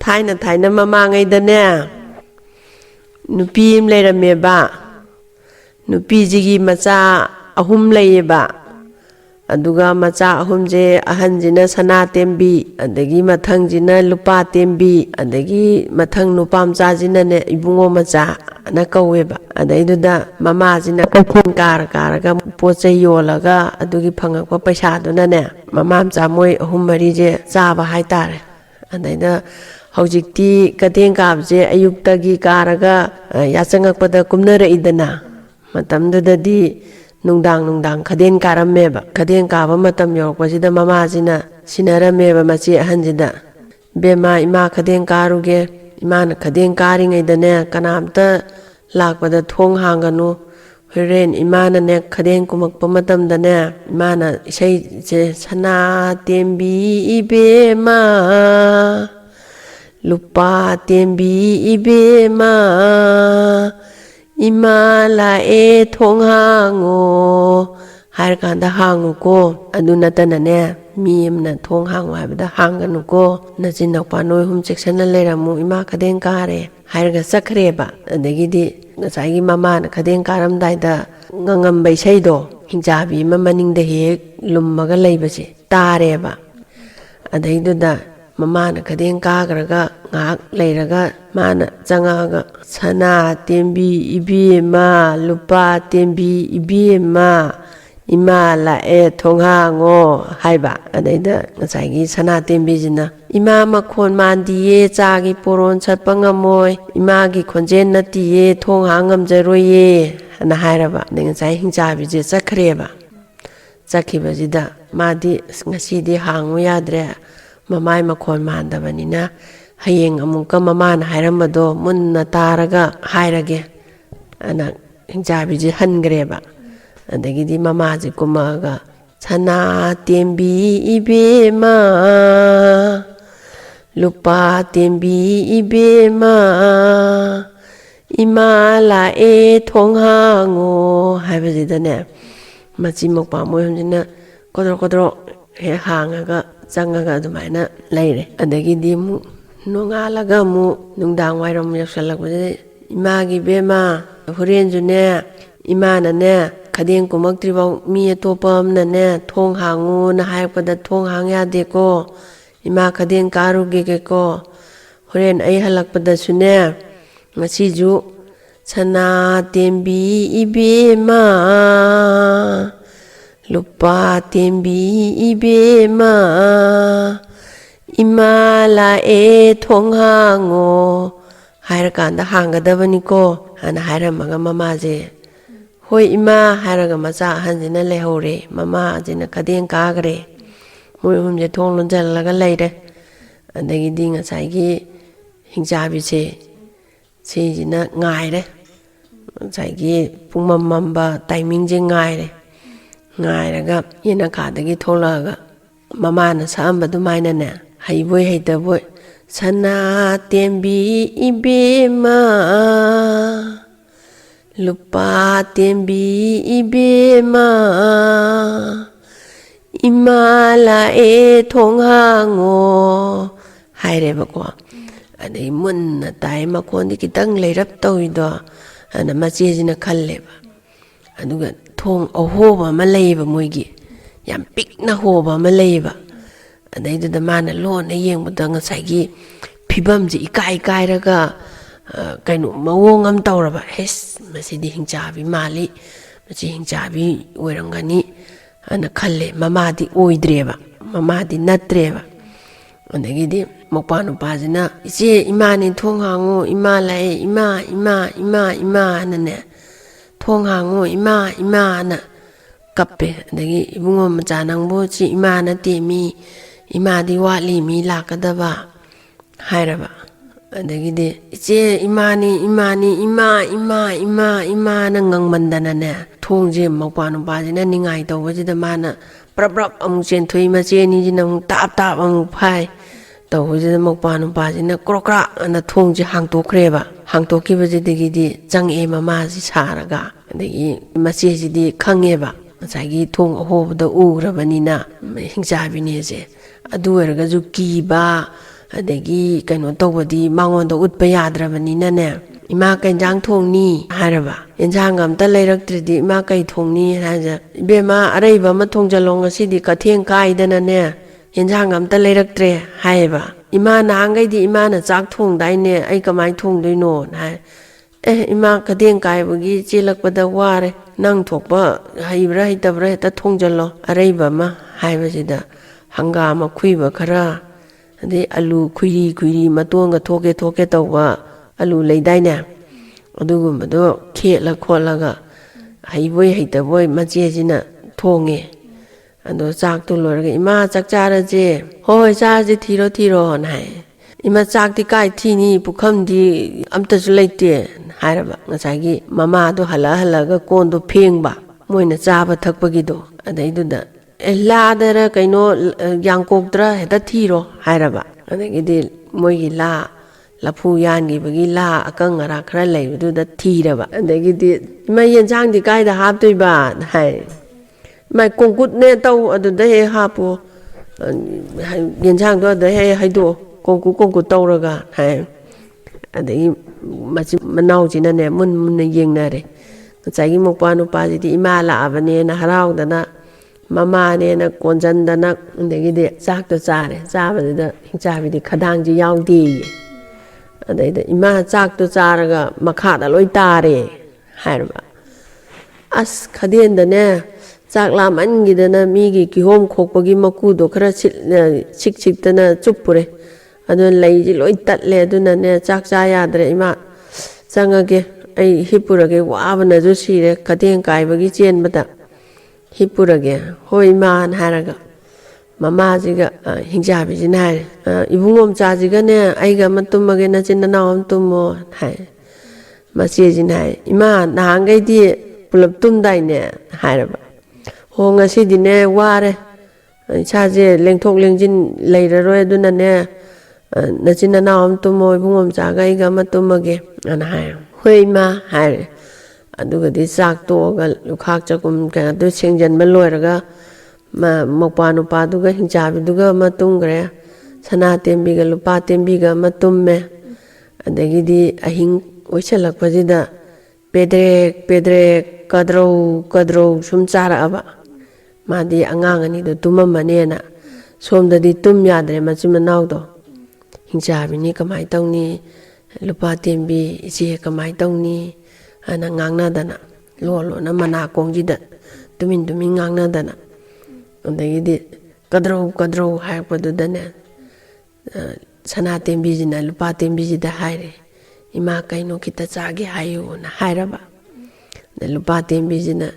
थाइना ममांगैदने नुपी अम लेरमेबा नुपीजिगी मचा अहुम लेयेबा अदुगा मचा अहुमजे अहनजिना सना तेंबी अदगी मथंगजिना लुपा तेंबी अदगी मथंग नुपामचाजिनाने इबुंगो मचा न कौवेबा अदैदुदा ममाजिना कखिन कारगा पोचे योलगा अदुगी फंगकपा पैसादुनाने ममामचा मोय अहुम मरीजे चाबा हाइतारे अदैदा हौजिक्ति कदें काबजे अयुक्तगी कारगा याचंगकपदा कुमनरइदना मतमदुददी नुंदांग खदें कारमेबा खदें काबा मतम योरपजिदा ममाजिना सिनरमेबा मची अहनजिदा बेमा इमा खदें कारुगे इमान खदें कारिङैदने कनामता लाकपदा थोंग हांगनु होरेन इमानने खदें कुमकपा मतमदने इमाना इसैजे सना तेंबी इबेमा लुपा तेंबी इबेमा इमा लाए थोंग हांगो हायर कांदा हांगुको अदु नतनने मी अमना थोंग हांगो हायबदा हांगनुको नचिन नौपा नोय हुम सेक्शन लेरमु इमा खदें कारे हायरगा चखरेबा अदगिदी ngsaigi mamana khadeng karamdaida ngangamba isaido hingjabi ma maningda he lummaga leibase tareba adaiduda mamana khadeng kagraga ngak leiraga mana changaga sana tembi ibima lupa tembi ibima imala e thonghango haiba adaida ngsaigi sana tembi jina ima makhon mandiye chagi poron chatpangamoi ima gi khonjen natiye thong hangam jaroye ana hairaba ngai hingjabi je chakhreba chakhibajida madi ngasidi hangu yadre mamai makhon mandabanina hayeng amukka mamana hairamado munna taraga hairage ana hingjabi je hangreba adagidi mamaji kumaga sana tembi ibema lupa tembi ibema imala e thonghango haibajidane machi mokpa moy humjina kodro he hangaga changaga adumaina leire adagidi mu nongalaga mu nungdang wairam yaksalakbade imagi bema hurenjune imanane khadeng kumaktribaw mi atopa amnane thong hangu na haipada thong hang yadeko ima khadeng karuge ko horen ai halakpada sune ngasiju sana tembi ibema lupa tembi ibema imala e thong hango hairakanda hangadabaniko ana hairamaga mamaje hoi ima hairaga macha hanjina lehore mama ajina khadeng kagre moi humje thong lonjalaga leire adagidi ngasai hingjabi se jina ngaire ngasai pungmamba timing je ngairaga yena khadagi tholaga mama na samba dumaina ne haiboi haitaboi sana tembi ibema lupa tembi ibema imala e thonghango hairebako adai munna tai makondi kitang leirap tawido ana machejina khalleba aduga thong ahoba ma leiba moigi yam pikna hoba ma leiba adaiduda mana lona yengbada ngasai phibamji ikai kairaga kaino mawong am tawraba hes masidi hingjabi mali machi hingjabi oirangani ana khalle mamadi oidreba mamadi natreba adagidi mokpanu pajina iche imani thonghango ima lai ima nane thonghango ima na kappe adagi ibungo macha nangbo chi ima na temi imadi wali mi lakadaba hairaba adagidi iche imani ima na ngangmandana ne thongje mokpanu pajina ningai tawbajida mana prap amuk chen thui ma che ni jina tap amuk phai tawbajida mokpanu pajina krokra ana thongje hangtokreba hangtokibajidigi change mama ji saraga adagi mache jidi khangeba masagi thong ahobda ugrabanina hingjabi ne je adu erga ju kiba ꯑꯗꯒꯤ ꯀꯩꯅꯣ ꯇꯧꯕꯗꯤ ꯃꯉꯣꯟꯗ ꯎꯠꯄ ꯌꯥꯗ꯭ꯔꯕꯅꯤꯅꯅꯦ ꯏꯃꯥ ꯀꯩ ꯏꯟꯖꯥꯡ ꯊꯣꯡꯅꯤ ꯍꯥꯏꯔꯕ ꯏꯟꯖꯥꯡ ꯑꯝꯇ ꯂꯩꯔꯛꯇ꯭ꯔꯗꯤ ꯏꯃꯥ ꯀꯩ ꯊꯣꯡꯅꯤ ꯍꯥꯏꯖ 이베마 아래이바 마 통절롱 것이디 가티엔 까이드나네 인장 감다 레럭트레 하이바 이마나 한가이디 이마나 짝 통다이네 아이 까마이 통도이노 하이 에 이마 가티엔 까이버기 찔럭바다 와레 낭 톡바 하이브라 히타브라 헤타 통절로 아래이바 마 하이바시다 한가마 쿠이바 카라 근데 알루 쿠이리 마똥가 토게 떠와 알루 레이다이네 어두고마도 케라 콜라가 하이보이 헤이타보이 마지에지나 통에 안도 짝도 로르가 이마 짝자라지 호이 자지 티로 나이 이마 짝디 까이 티니 부컴디 암따주 레이테 하이라바 나자기 마마도 할라가 꼰도 팽바 모이나 짜바 탁바기도 아다이두다 엘라다라 kaino 양곡드라 헤다 티로 하이라바 아다기디 모이기 라 lapu yangi bagi la akang ngara khara leibudu da thiraba adagi di mai yanjang di kai da hap toi ba hai mai kongkut ne tau adu da he hapu yanjang do da he haido kongkut tau raga hai adagi machi manau jina ne mun yengna re chai mokpa nu pa ji di ima la abane na harau da na mama ne na konjan da na adagi di chak to chare chaba da hingchabi di khadang ji yaw di अदैदा इमा चाक तो चारगा मखादा लोई तारे हायरबा अस खदेंदने चाक लामनगिदना मीगी किहोम खोकपगी मकुदो खरा छिक-छिकदना चुप्पुरे अदु लैजि लोई तत्ले अदुनने चाक चा याद्रे इमा चंगगे ऐ हिपुरगे वाबना जो सिरे खदें कायबगी चेनबदा हिपुरगे होय मान हारगा mamajiga hingjabisin hai ibungom chajigane aiga matumage nachin naam tummo hai masijin hai ima nahangai di pulap tumdai ne hairaba ho ngasi dine ware chaje lengthok lengjin leiraroi aduna ne nachin naam tummo ibungom chaga aiga matumage ana hai hoima hai aduga di sak to ga lukhak chakum ka du singjan ma loiraga ma mokpa nu pa duga hingchabi duga matung gre sana tembi ga lupa tembi ga matumme adagi di ahing oichalak pajida pedre kadro sum chara aba madi angang ani do tumamane na somda di tum yadre machimanaw do hingchabi ni kamai tawni lupa tembi ichi kamai tawni ana ngangna dana lo na mana kongjida tumin ngangna dana adagidi kadro haipodudane sana tembijina lupa tembijida haire ima kaino kita chage hayo na hairaba lupa tembijina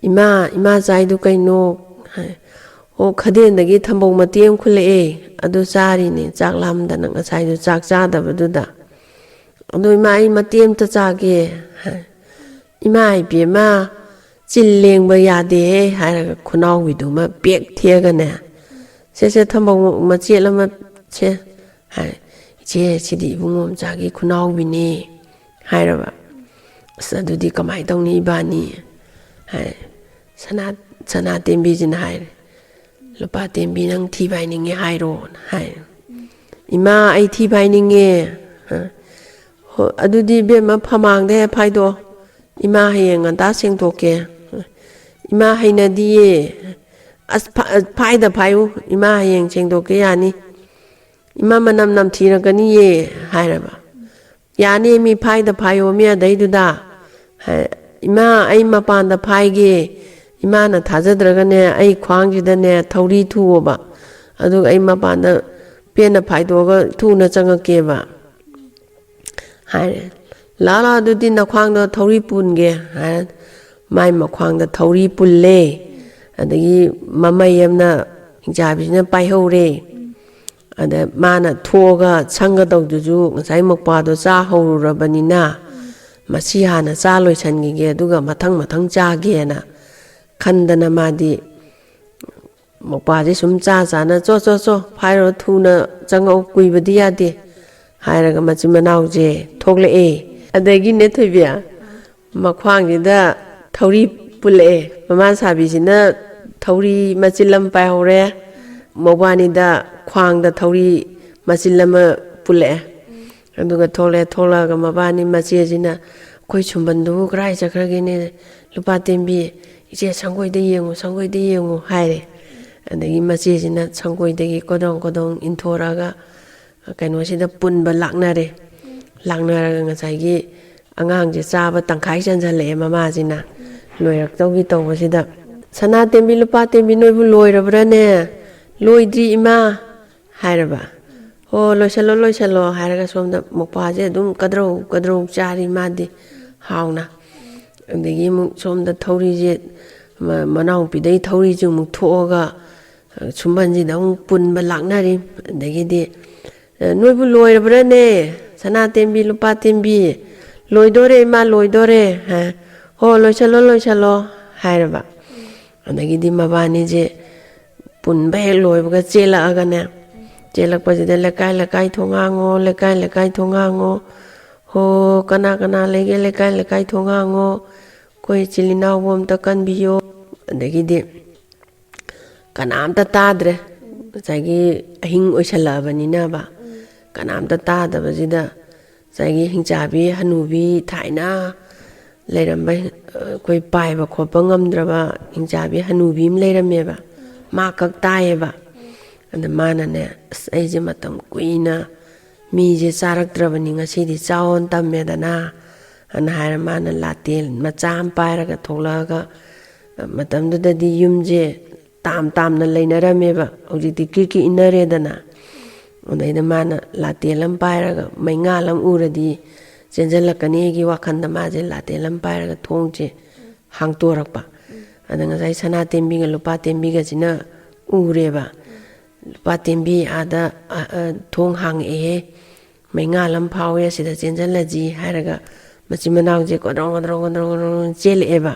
ima chaidu kaino o khadendagi thambong matiem khule adu chari ni chaklam dana ngasai du chak chadabaduda adu ima ai matiem ta chage ima ai bema chilleng ba yade hairaga khunau widuma pek thiagane se thambong ma chelama che hai che chidi bungom chagi khunau bini hairaba sadudi kamai tongni bani hai sana tembi jin hai lupa tembi nang thi bai ninge hairo hai ima ai thi bai ninge adudi be ma phamang de phaido ima hayeng anta sengtoke ima haina diye as phaida phayu ima hayeng sengtoke yani ima manam nam thiragani ye hairaba yani mi phaida phayo mi adaiduda ima ai mapanda phaige ima na thajadragane ai khwangjidane thauri thuoba adu ai mapanda pena phaidoga thuna changakeba haire lala adudi nakhwangdo thauri punge mai makhwangda thauri pulle adagi mamayamna hingjabisina paihore ada mana thoga changa dawduju ngasai mokpa do cha horurabanina masi hana cha loisangi aduga mathang cha ge na khandana madi mokpa je sum cha na cho phairo thuna changa kuibadi yade hairaga machimanaw je thogle adagi ne thoibia makhwangida thauri pule mama sabisina thauri machilam pai hore mobani da khwang da thauri macil lama pule aduga thola ga mabani machi jina koi chumbandu krai chakragi ne lupa tembi ije sangoi de yengu haire adagi machi jina sangoi de kodong inthora ga kaino sida punba laknare ngasai gi angang je chaba tangkhai chanjale mama jina loirak tawgi tawbasida sana tembi lupa tembi noibu loirabrane loidri ima hairaba ho loisalo hairaga somda mokpa je dum kadrou chari madi hauna adagi mu somda thauri je manau pidai thauri ju mu thoga chumbanji da punba laknari adagi di noibu loirabrane sana tembi lupa tembi loidore ima loidore ha ho loisalo hairaba adagi di mabani je punba hek loibaga chela agane chelak pasida lekai thongango ho kana lege lekai thongango koi chilina wom ta kanbiyo adagi di kanamta tadre sagi ahing oisalabani ba kanamta tadabasida sagi hingchabi hanubi thaina leiramba koi paiba khopa ngamdraba hingchabi hanubi leirameba ma kak tayeba and mana ne aije matam kuina mi je charaktrabani ngasidi chaon tammedana an haira mana latel macham pairaga tholaga matamdudadi yumje tamna leinarameba hojiti kiki inaredana odaida mana latelam pairaga maingalam uradi chenjalakani gi wakhanda maje latelam pairaga thongje hangtorakpa adanga sai sana tembi ga lupa tembi ga jina ureba lupa tembi ada thong hang maingalam phawe sida chenjalaji hairaga machimanaw je kodrong cheleba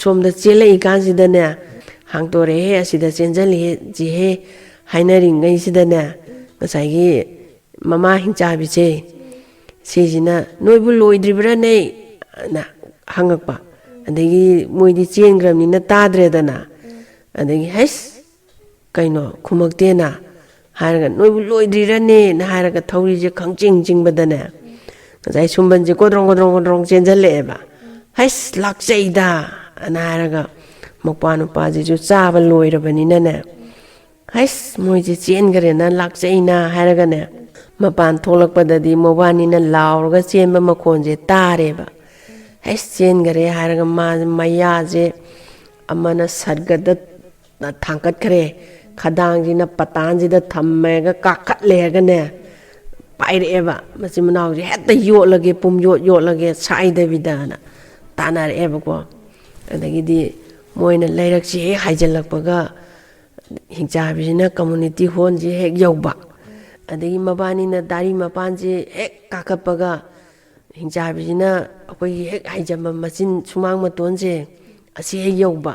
somda chelai kansida ne hangtore he sida chenjali ji he hainaring ngai sida ne ngasai mama hingchabi che sijina noibu loidribra ne na hangakpa adagi moidi chengramni na tadredana adagi hais kaino khumaktena hairaga noibu loidrirane na hairaga thauri je khangchingbadane ngasai sumban je kodrong chenjaleba hais lakcheida ana hairaga mokpanu paji ju chaba loirabani ne hais moije chengare na lakcheina hairaga ne mapan tholakpadadi mobani na lauraga chenba makhonje tareba hais chengare hairaga maya je amana sargada thangkat khare khadangji na patanji da thammega kakhat lega ne paireba machimanaw je hetta yotlage pum yotlage saida bidana tanareba ko adagi di moina leirakchi he haijalakpaga hingchabisina community hall je hek yauba adagi mabani na dari mapanji hek kakappaga hingchabisina akoi hek haijamba machin sumang matonje asi hek yauba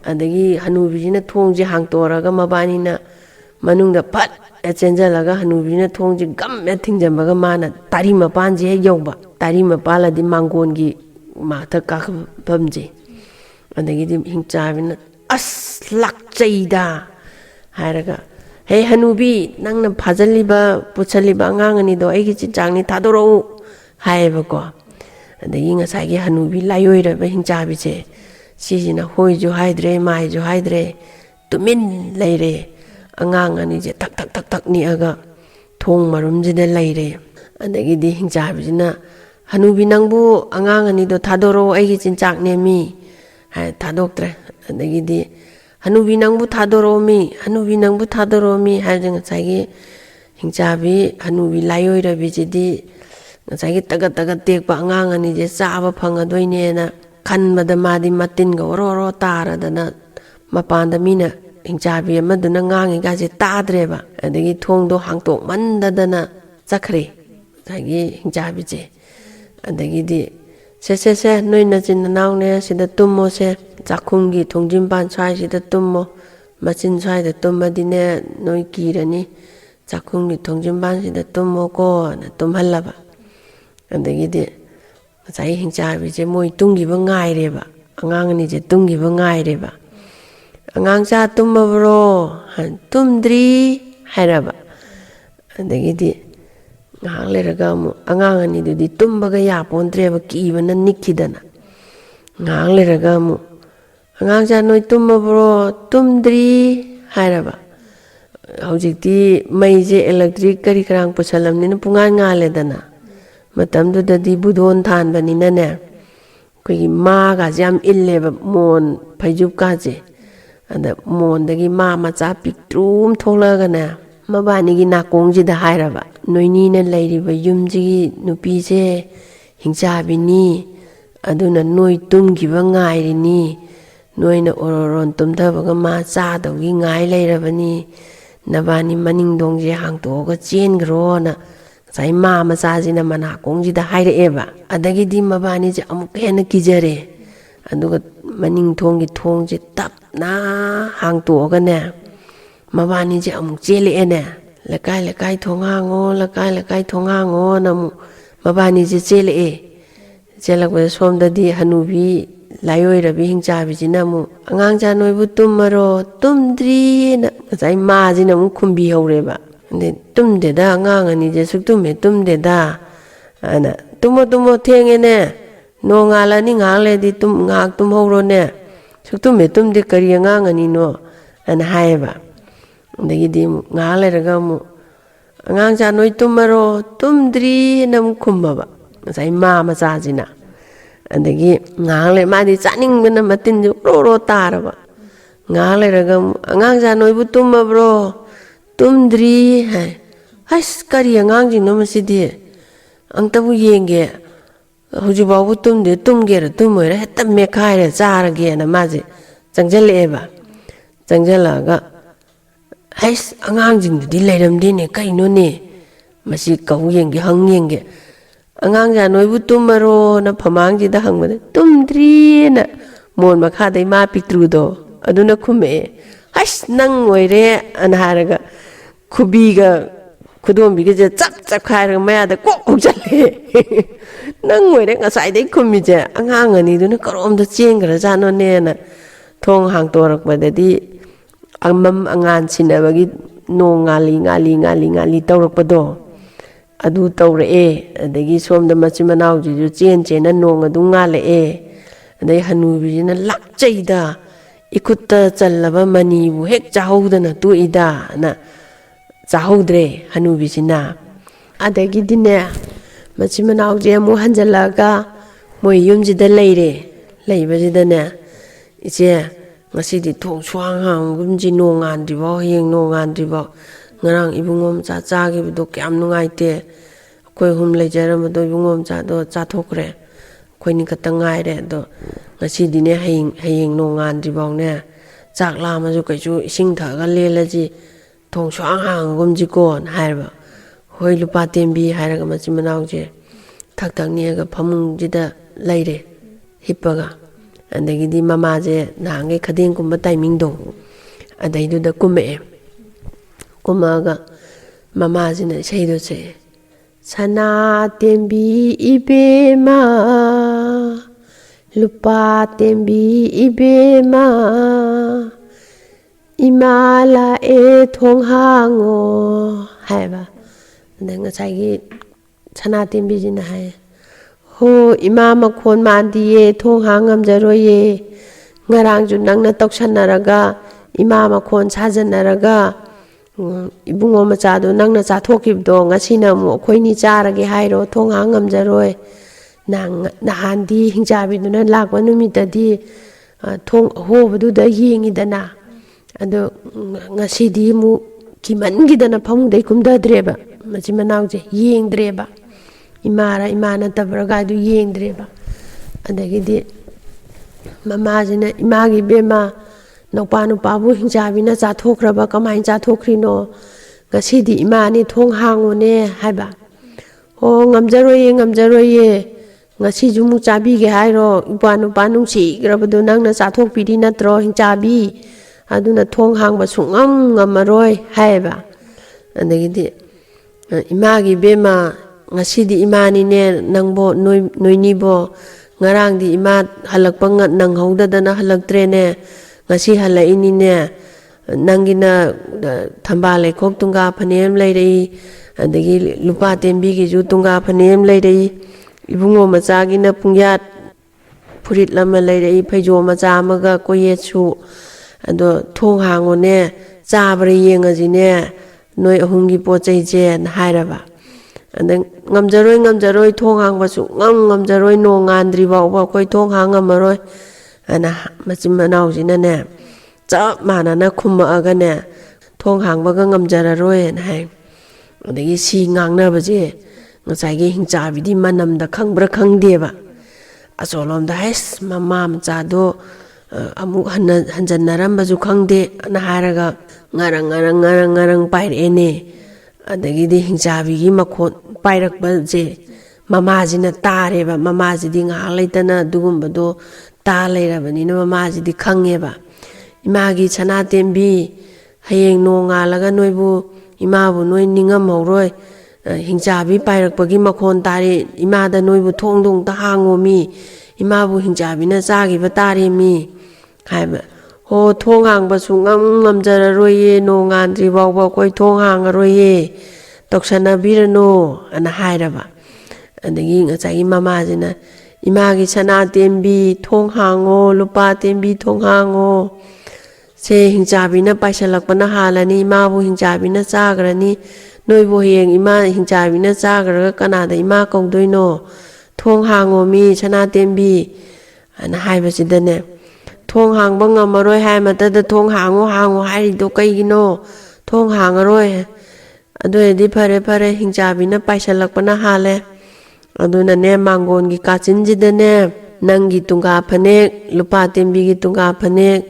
adagi hanubisina thongje hangtoraga mabani na manungda phat chenjalaga hanubisina thongje gam thingjambaga mana tari mapanji hek yauba tari mapaladi mangongi matha kakapamje adagi di hingchabina as lakcheida hairaga hey hanubi nangna phajaliba puchaliba angangani do aigi chichangni thadoro haeba ko adagi ngasai gi hanubi layoira ba hingchabi che sijina hoijo haidre maijo haidre tumin leire angangani je tak ni aga thong marum jida leire adagi di hingchabi jina hanubi nangbu angangani do thadoro aigi chinchak ne mi hai thadoktre adagi di hanubi nangbu thadoro mi haijang chagi hingchabi hanubi layoira bijidi chagi tagat tekpa angangani je chaba phangadoine na khanbada madi matin ga oro taradana mapanda mina hingchabi amaduna ngangi ga je tadreba adagi thongdo hangtok mandadana chakhre chagi hingchabi je adagi di se noi nachin naw ne sida tummo se chakhumgi thongjimpan swai sida tummo machin swai da tummadine noi kirani chakhumgi thongjimpan sida tummo ko na tumhallaba adagi di chai hingchabi je moi tunggiba ngaireba angang ni je tunggiba ngaireba angang cha tummabro tumdri hairaba ꯑꯗꯒꯤꯗꯤ ꯉꯥꯏꯍꯥꯛ ꯂꯩꯔꯒ ꯑꯃꯨꯛ ꯑꯉꯥꯡ ꯑꯅꯤꯗꯨꯗꯤ ꯇꯨꯝꯕꯒ ꯌꯥꯄꯣꯟꯇ꯭ꯔꯦꯕ ꯀꯤꯕꯅ ꯅꯤꯛꯈꯤꯗꯅ ꯉꯥꯏꯍꯥꯛ ꯂꯩꯔꯒ ꯑꯃꯨꯛ ꯑꯉꯥꯡꯁꯥ ꯅꯣꯏ ꯇꯨꯝꯃꯕ꯭ꯔꯣ ꯇꯨꯝꯗ꯭ꯔꯤ ꯍꯥꯏꯔꯕ ꯍꯧꯖꯤꯛꯇꯤ ꯃꯩꯁꯦ ꯏꯂꯦꯛꯇ꯭ꯔꯤꯛ ꯀꯔꯤ ꯀꯔꯥꯡ ꯄꯨꯁꯜꯂꯝꯅꯤꯅ ꯄꯨꯡꯉꯥꯟ ꯉꯥꯜꯂꯦꯗꯅ ꯃꯇꯝꯗꯨꯗꯗꯤ ꯕꯨꯙꯣꯟ ꯊꯥꯟꯕꯅꯤꯅꯅꯦ ꯑꯩꯈꯣꯏꯒꯤ ꯃꯥꯒꯁꯦ ꯌꯥꯝ ꯏꯜꯂꯦꯕ ꯃꯣꯟ ꯐꯩꯖꯨꯞꯀꯥꯁꯦ ꯑꯗ ꯃꯣꯟꯗꯒꯤ ꯃꯥ ꯃꯆꯥ ꯄꯤꯛꯇ꯭ꯔꯨꯝ ꯊꯣꯛꯂꯛꯑꯒꯅꯦ ꯃꯕꯥꯅꯤꯒꯤ ꯅꯥꯀꯣꯡꯁꯤꯗ ꯍꯥꯏꯔꯕ ꯅꯣꯏꯅꯤꯅ ꯂꯩꯔꯤꯕ ꯌꯨꯝꯁꯤꯒꯤ ꯅꯨꯄꯤꯁꯦ ꯍꯤꯡꯆꯥꯕꯤꯅꯤ ꯑꯗꯨꯅ ꯅꯣꯏ ꯇꯨꯝꯈꯤꯕ ꯉꯥꯏꯔꯤꯅꯤ ꯅꯣꯏꯅ ꯑꯣꯔꯣꯔꯣꯟ ꯇꯨꯝꯊꯕꯒ ꯃꯥ ꯆꯥꯗꯧꯒꯤ ꯉꯥꯏ ꯂꯩꯔꯕꯅꯤ ꯅꯕꯥꯅꯤ ꯃꯅꯤꯡꯗꯣꯡꯁꯦ ꯍꯥꯡꯇꯣꯛꯑꯒ ꯆꯦꯟꯈ꯭ꯔꯣꯅ ꯉꯁꯥꯏ ꯃꯥ ꯃꯆꯥꯁꯤꯅ ꯃꯅꯥꯀꯣꯡꯁꯤꯗ ꯍꯥꯏꯔꯛꯑꯦꯕ ꯑꯗꯒꯤꯗꯤ ꯃꯕꯥꯅꯤꯁꯦ ꯑꯃꯨꯛꯀ ꯍꯦꯟꯅ ꯀꯤꯖꯔꯦ ꯑꯗꯨꯒ ꯃꯅꯤꯡ ꯊꯣꯡꯒꯤ ꯊꯣꯡꯁꯦ ꯇꯞꯅ ꯍꯥꯡꯇꯣꯛꯑꯒꯅꯦ ꯃꯕꯥꯅꯤꯁꯦ ꯑꯃꯨꯛ ꯆꯦꯜꯂꯛꯑꯦꯅꯦ ꯂꯩꯀꯥꯏ ꯂꯩꯀꯥꯏ ꯊꯣꯡ ꯍꯥꯡꯉꯣ ꯂꯩꯀꯥꯏ ꯂꯩꯀꯥꯏ ꯊꯣꯡ ꯍꯥꯡꯉꯣꯅ ꯑꯃꯨꯛ ꯃꯕꯥꯅꯤꯁꯦ ꯆꯦꯜꯂꯛꯑꯦ ꯆꯦꯜꯂꯛꯄꯗ ꯁꯣꯝꯗꯗꯤ ꯍꯅꯨꯕꯤ ꯂꯥꯏꯑꯣꯏꯔꯕꯤ ꯍꯤꯡꯆꯥꯕꯤꯁꯤꯅ ꯑꯃꯨꯛ ꯑꯉꯥꯡꯁꯥ ꯅꯣꯏꯕꯨ ꯇꯨꯝꯃꯔꯣ ꯇꯨꯝꯗ꯭ꯔꯤꯅ ꯉꯁꯥꯏ ꯃꯥꯁꯤꯅ ꯑꯃꯨꯛ ꯈꯨꯝꯕꯤꯍꯧꯔꯦꯕ ꯑꯗꯩ ꯇꯨꯝꯗꯦꯗ ꯑꯉꯥꯡ ꯑꯅꯤꯁꯦ ꯁꯨꯛꯇꯨꯝꯃꯦ ꯇꯨꯝꯗꯦꯗ ꯑꯅ ꯇꯨꯝꯃꯣ ꯇꯨꯝꯃꯣ ꯊꯦꯡꯉꯦꯅꯦ ꯅꯣꯡꯉꯥꯜꯂꯅꯤ ꯉꯥꯏꯍꯥꯛ ꯂꯩꯔꯗꯤ ꯉꯥꯏꯍꯥꯛ ꯇꯨꯝꯍꯧꯔꯣꯅꯦ ꯁꯨꯛꯇꯨꯝꯃꯦ ꯇꯨꯝꯗꯦ ꯀꯔꯤ ꯑꯉꯥꯡ ꯑꯅꯤꯅꯣ ꯑꯅ ꯍꯥꯏꯌꯦꯕ ꯑꯗꯒꯤꯗꯤ ꯑꯃꯨꯛ ꯉꯥꯏꯍꯥꯛ ꯂꯩꯔꯒ ꯑꯃꯨꯛ ꯑꯉꯥꯡꯁꯥ ꯅꯣꯏ ꯇꯨꯝꯃꯔꯣ ꯇꯨꯝꯗ꯭ꯔꯤꯅ ꯑꯃꯨꯛ ꯈꯨꯝꯃꯕ ꯉꯁꯥꯏ ꯃꯥ ꯃꯆꯥꯁꯤꯅ ꯑꯗꯒꯤ ꯉꯥꯏꯍꯥꯛ ꯂꯩ ꯃꯥꯗꯤ ꯆꯥꯅꯤꯡꯕꯅ ꯃꯇꯤꯟꯁꯦ ꯎꯔꯣ ꯇꯥꯔꯕ ꯉꯥꯏꯍꯥꯛ ꯂꯩꯔꯒ ꯑꯃꯨꯛ ꯑꯉꯥꯡꯁꯥ ꯅꯣꯏꯕꯨ ꯇꯨꯝꯃꯕ꯭ꯔꯣ ꯇꯨꯝꯗ꯭ꯔꯤ ꯍꯥꯏ ꯑꯁ ꯀꯔꯤ ꯑꯉꯥꯡꯁꯤꯡꯅꯣ ꯃꯁꯤꯗꯤ ꯑꯝꯇꯕꯨ ꯌꯦꯡꯒꯦ ꯍꯧꯖꯤꯛꯐꯥꯎꯕ ꯇꯨꯝꯗꯦ ꯇꯨꯝꯒꯦꯔ ꯇꯨꯝꯃꯣꯏꯔ ꯍꯦꯛꯇ ꯃꯦꯠꯈꯥꯏꯔ ꯆꯥꯔꯒꯦꯅ ꯃꯥꯁꯦ ꯆꯪꯁꯤꯜꯂꯛꯑꯦꯕ ꯆꯪꯁꯤꯜꯂꯛꯑꯒ ꯍꯩꯁ ꯑꯉꯥꯡꯁꯤꯡꯗꯨꯗꯤ ꯂꯩꯔꯝꯗꯦꯅꯦ ꯀꯩꯅꯣꯅꯦ ꯃꯁꯤ ꯀꯧ ꯌꯦꯡꯒꯦ ꯍꯪ ꯌꯦꯡꯒꯦ ꯑꯉꯥꯡꯁꯥ ꯅꯣꯏꯕꯨ ꯇꯨꯝꯃꯔꯣꯅ ꯐꯃꯥꯡꯁꯤꯗ ꯍꯪꯕꯗ ꯇꯨꯝꯗ꯭ꯔꯤꯅ ꯃꯣꯟ ꯃꯈꯥꯗꯩ ꯃꯥ ꯄꯤꯛꯇ꯭ꯔꯨꯗꯣ ꯑꯗꯨꯅ ꯈꯨꯝꯃꯛꯑꯦ ꯑꯁ ꯅꯪ ꯑꯣꯏꯔꯦ ꯑꯅ ꯍꯥꯏꯔꯒ ꯈꯨꯕꯤꯒ ꯈꯨꯗꯣꯝꯕꯤꯒꯁꯦ ꯆꯞ ꯆꯞ ꯈꯥꯏꯔꯒ ꯃꯌꯥꯗ ꯀꯣꯛ ꯆꯠꯂꯦ ꯅꯪ ꯑꯣꯏꯔꯦ ꯉꯁꯥꯏꯗꯩ ꯈꯨꯝꯃꯤꯁꯦ ꯑꯉꯥꯡ ꯑꯅꯤꯗꯨꯅ ꯀꯔꯣꯝꯗ ꯆꯦꯟꯈ꯭ꯔꯖꯥꯠꯅꯣꯅꯦꯅ ꯊꯣꯡ ꯍꯥꯡꯇꯣꯔꯛꯄꯗꯗꯤ ꯑꯃꯝ ꯑꯉꯥꯟ ꯁꯤꯟꯅꯕꯒꯤ ꯅꯣꯡ ꯉꯥꯜꯂꯤ ꯉꯥꯜꯂꯤ ꯉꯥꯜꯂꯤ ꯉꯥꯜꯂꯤ ꯇꯧꯔꯛꯄꯗꯣ ꯑꯗꯨ ꯇꯧꯔꯛꯑꯦ ꯑꯗꯒꯤ ꯁꯣꯝꯗ ꯃꯆꯤꯟ ꯃꯅꯥꯎꯁꯤꯁꯨ ꯆꯦꯟ ꯆꯦꯟꯅ ꯅꯣꯡ ꯑꯗꯨꯝ ꯉꯥꯜꯂꯛꯑꯦ ꯑꯗꯩ ꯍꯅꯨꯕꯤꯁꯤꯅ ꯂꯥꯛꯆꯩꯗ इकुत्ता चल्लबा मनीबु हेक चाहौदना तुइदाना चाहौद्रे हनुबिसिना अदगिदिने मचिमनाउजे अमु हंजलागा मोय युमजिदा लेरे लेबजिदाने इचे ngasidi thong swang hangumji nongandribo heng nongandribo ngarang ibungom cha chagibdo kyam nungaite koi hum lejaramdo ibungom cha do chathokre koini khata ngaire do ngasi dine hayeng nongandribo ne chak lama ju kaichu ising thaga lelaji thong swang hangumji kon hairba hoi lupa tembi hairaga machi manauje thak thak niaga phamung-jida leire hippaga andagidi mamaje nange khadeng kumba timing do adaiduda kumme kumaga mamajina seido che sana tembi ibema lupa tembi ibema imala e thong hango haiba nanga saigi sana tembi jina hai ho ima makhon mandiye thong hangam jaroye ngarang ju nangna toksanaraga ima makhon sajanaraga ibungo macha do nangna cha thokibdo ngasina mu khoini charage hairo thong hangam jaroi nang nahandi hingjabi duna lakwa numitadi thong hobudu da yengidana ado ngasidi mu kimangidana phamungdai kumdadreba machi manauje yengdreba imara imana tabraga du yengdreba adagidi mamajina imagi bema nokpa nupabu hingjabina cha thokraba kamai cha thokhrino ngasidi imani thong hangone haiba ho ngamjaroye ngasi jumu chabi ge hairo ipa nupa nungsi grabadu nangna cha thokpidi natro hingjabi aduna thong hangba sungam ngamaroi haiba adagidi imagi bema ngasidi imani ne nangbo noinibo ngarangdi ima halakpa nang howdadana halaktre ne ngasi halaini ne nangina thambale khok tunga phanem leirei ꯑꯗꯒꯤ ꯂꯨꯄꯥ ꯇꯦꯝꯕꯤꯒꯤꯁꯨ ꯇꯨꯡꯒꯥ ꯐꯅꯦꯛ ꯂꯩꯔꯛꯏ ꯏꯕꯨꯡꯉꯣ ꯃꯆꯥꯒꯤꯅ ꯄꯨꯡꯌꯥꯠ ꯐꯨꯔꯤꯠ ꯑꯃ ꯂꯩꯔꯛꯏ ꯐꯩꯖꯣꯝ ꯃꯆꯥ ꯑꯃꯒ ꯀꯣꯌꯦꯠꯁꯨ ꯑꯗꯣ ꯊꯣꯡ ꯍꯥꯡꯉꯣꯅꯦ ꯆꯥꯕ꯭ꯔꯥ ꯌꯦꯡꯉꯁꯤꯅꯦ ꯅꯣꯏ ꯑꯍꯨꯝꯒꯤ ꯄꯣꯠ ꯆꯩꯁꯦꯅ ꯍꯥꯏꯔꯕ ꯑꯗ ꯉꯝꯖꯔꯣꯏ ꯊꯣꯡ ꯍꯥꯡꯕ ꯁꯨꯡꯉꯝ ꯉꯝꯖꯔꯣꯏ ꯅꯣꯡ ꯉꯥꯟꯗ꯭ꯔꯤ ꯐꯥꯎꯕ ꯑꯩꯈꯣꯏ ꯊꯣꯡ ꯍꯥꯡ ꯉꯝꯃꯔꯣꯏ ꯑꯅ ꯃꯆꯤꯟ ꯃꯅꯥꯎꯁꯤꯅꯅꯦ ꯆꯞ ꯃꯥꯟꯅꯅ ꯈꯨꯝꯃꯛꯑꯒꯅꯦ ꯊꯣꯡ ꯍꯥꯡꯕꯒ ꯉꯝꯖꯔꯔꯣꯏꯅ ꯍꯥꯏ ꯑꯗꯒꯤ ꯁꯤ ꯉꯥꯡꯅꯕꯁꯦ ꯉꯁꯥꯏꯒꯤ ꯍꯤꯡꯆꯥꯕꯤꯗꯤ ꯃꯅꯝꯗ ꯈꯪꯕ꯭ꯔꯥ ꯈꯪꯗꯦꯕ ꯑꯁꯣꯂꯣꯝꯗ ꯍꯩꯁ ꯃꯃꯥ ꯃꯆꯥꯗꯣ ꯑꯃꯨꯛ ꯍꯟꯖꯟꯅꯔꯝꯕꯁꯨ ꯈꯪꯗꯦ ꯑꯅ ꯍꯥꯏꯔꯒ ꯉꯔꯪ ꯄꯥꯏꯔꯛꯑꯦꯅꯦ ꯑꯗꯒꯤꯗꯤ ꯍꯤꯡꯆꯥꯕꯤꯒꯤ ꯃꯈꯣꯟ ꯄꯥꯏꯔꯛꯄꯁꯦ ꯃꯃꯥꯁꯤꯅ ꯇꯥꯔꯦꯕ ꯃꯃꯥꯁꯤꯗꯤ ꯉꯥꯏꯍꯥꯛ ꯂꯩꯇꯅ ꯑꯗꯨꯒꯨꯝꯕꯗꯣ ꯇꯥ ꯂꯩꯔꯕꯅꯤꯅ ꯃꯃꯥꯁꯤꯗꯤ ꯈꯪꯉꯦꯕ 이마기 서나댐비 hayeng nong ngalaga noibu imabu noi ningamhoroi hingchabi pairakpagi makhon tari imada noibu thongdong ta hangomi imabu hingchabina chagiba tari mi haiba ho thong hangba sungam ngamjararoye nong andri bawba koi thong hangaroye toksanabirano ana hairaba adagi ngachai mama jina imagi sana tembi thong hango lupa tembi thong hango se hingchabina paisalakpana halani imabu hingchabina chagrani noibu heng ima hingchabina chagraga kanada ima kongdoino thong hango mi sana tembi ana haibasidane thong hangba ngamaroi haimatada thong hango hairido kaigino thong hangaroi aduedi phare hingchabina paisalakpana hale aduna ne mangon gi kachinjidane nangi tunga phanek lupa tembi gi tunga phanek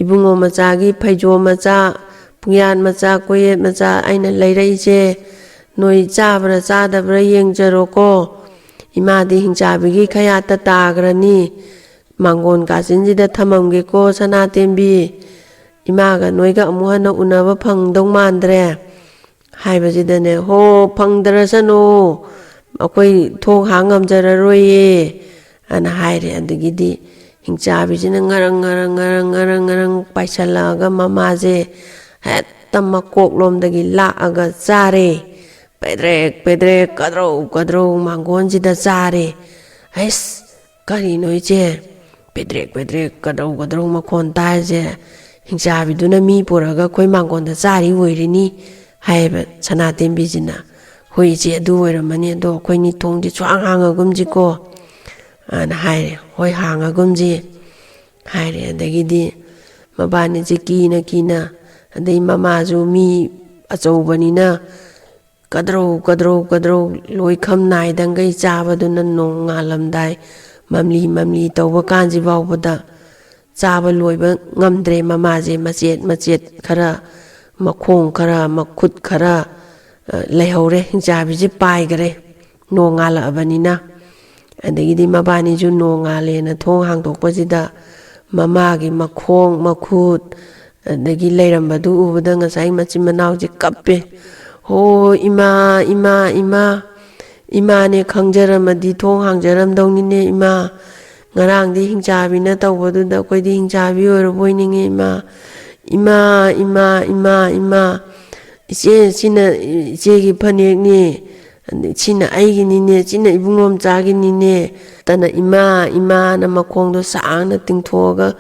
ibungo macha gi phaijo macha pungyan macha koyet macha aina leiraise noi chabra chadabra yengjaro ko imadi hingchabi gi khayata tagrani mangon kachinjida thamamge ko sana tembi imaga noiga amuhana unaba phangdong mandre haibajidane ho phangdrasano akoi thong hangamjararoye ana haire adugidi hingchabijina ngarang paisalaga mamaje hetta makok lomdagi laaga chare pedrek kadro mangonjida chare hais kari noije pedrek kadro makhon taje hingchabiduna mi poraga koi mangonda chari oirini haiba sanatembijina hoije adu oiramani do koi ni thongji chwang hangagumjiko ana haire hoi hangagumji haire adagidi mabani je kina adai mamazu mi achaubanina kadro loi kham nai dangai chabaduna nong ngalamdai mamli tawba kanji bawbada chaba loiba ngamdre mamaje machet khara makhong khara makhut khara leihore hingchabi je paigare nong ngala abanina adagidi mabani ju nong ngale thong hangdokpasida mamagi makhong makhut adagi leirambadu ubada ngasai machin manauji kappe ho ima ne khangjaramadi thong hangjaramdongni ne ima ngarangdi hingchabi na tawbaduda koidi hingchabi oroboininge ima iche sina ichegi phanekni china aiginine china ibungom chaginine tana ima na makhongdo saangna tingthoga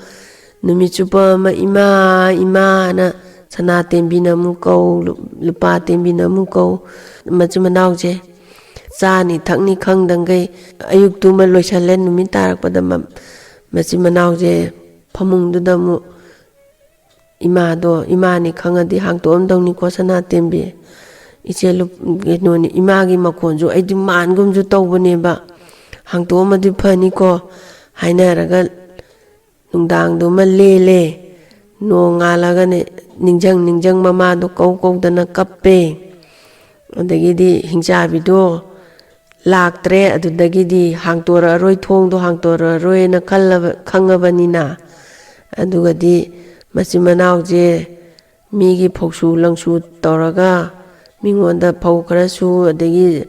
numichupa ma ima na sana tembina mukau lupa tembina mukau machumanauje chani thakni khangdangai ayuk tuma loisalen numi tarakpada machumanauje phamungduda mu imani khangadi hangtomdongni ko sana tembi ichelu genoni imagi makhonju aidi mangumju tawbaneba hangtomadi phani ko hainaraga nungdang duma lele no ngalaga ne ningjang mama do kau dana kappe adagidi hingchabi do laktre adudagidi hangtora roi thongdo hangtora roi na khangabanina adugadi machimanauje migi phoksu langsu toraga mingonda phau kharasu adagi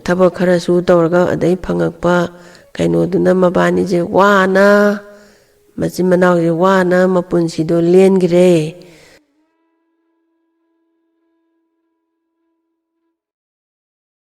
thaba kharasu toraga adai phangakpa kainoduna mabani je wana machimanauje wana mapunsido lengre